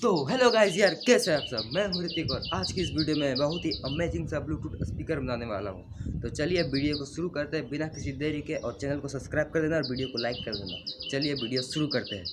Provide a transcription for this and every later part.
तो hello guys यार, कैसे हैं आप सब। मैं हूं ऋतिक और आज की इस वीडियो में बहुत ही अमेजिंग सा ब्लूटूथ स्पीकर बनाने वाला हूं। तो चलिए वीडियो को शुरू करते हैं बिना किसी देरी के, और चैनल को सब्सक्राइब कर देना और वीडियो को लाइक कर देना। चलिए वीडियो शुरू करते हैं।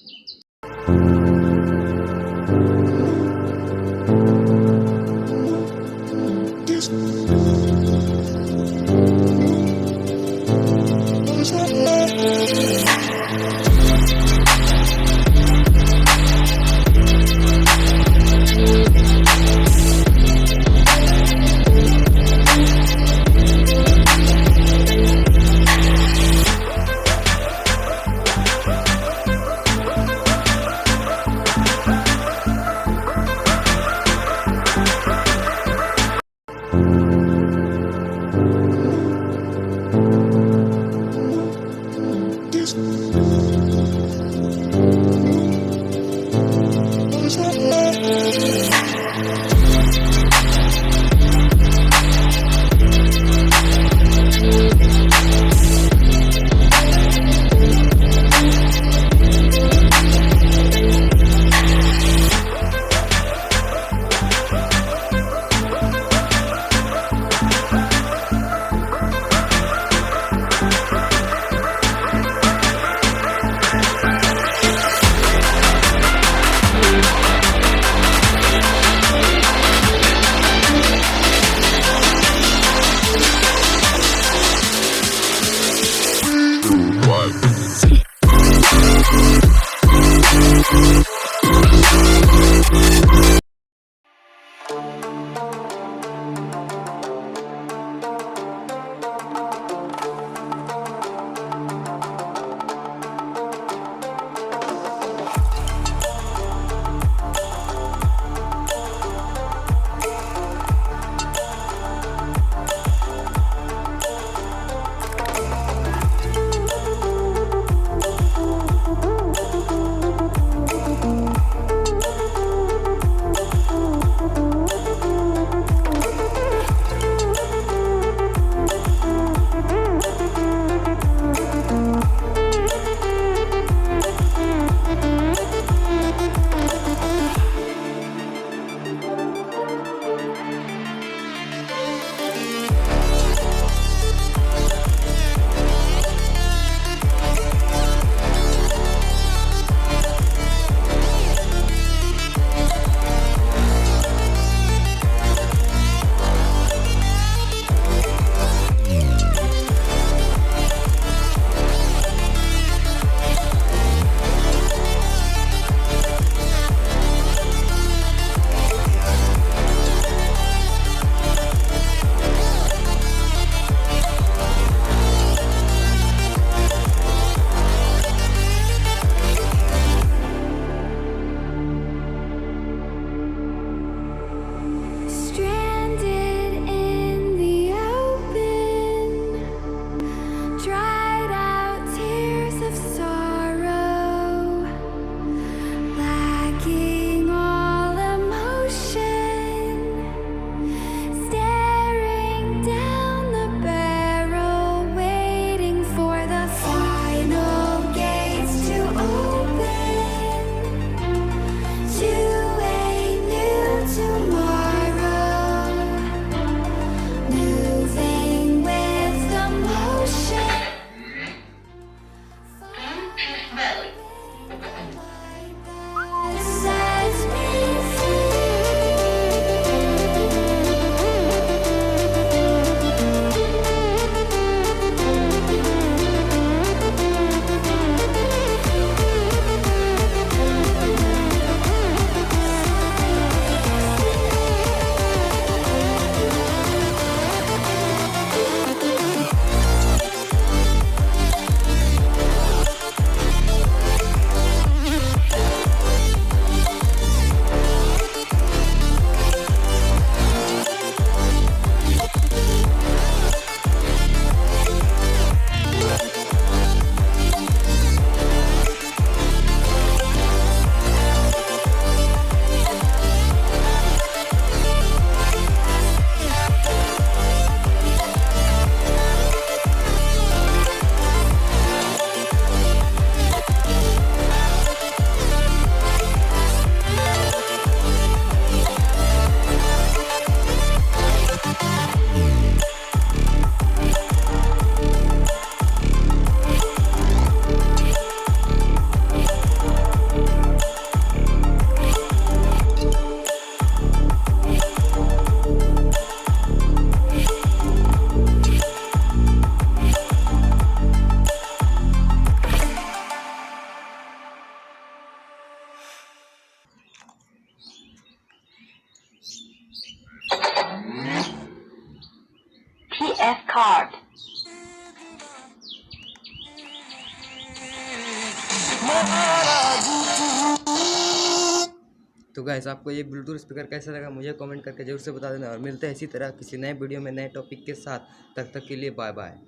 F card. तो गाइस आपको ये ब्लूटूथ स्पीकर कैसा लगा मुझे कमेंट करके जरूर से बता देना, और मिलते हैं इसी तरह किसी नए वीडियो में नए टॉपिक के साथ। तब तक के लिए बाय बाय।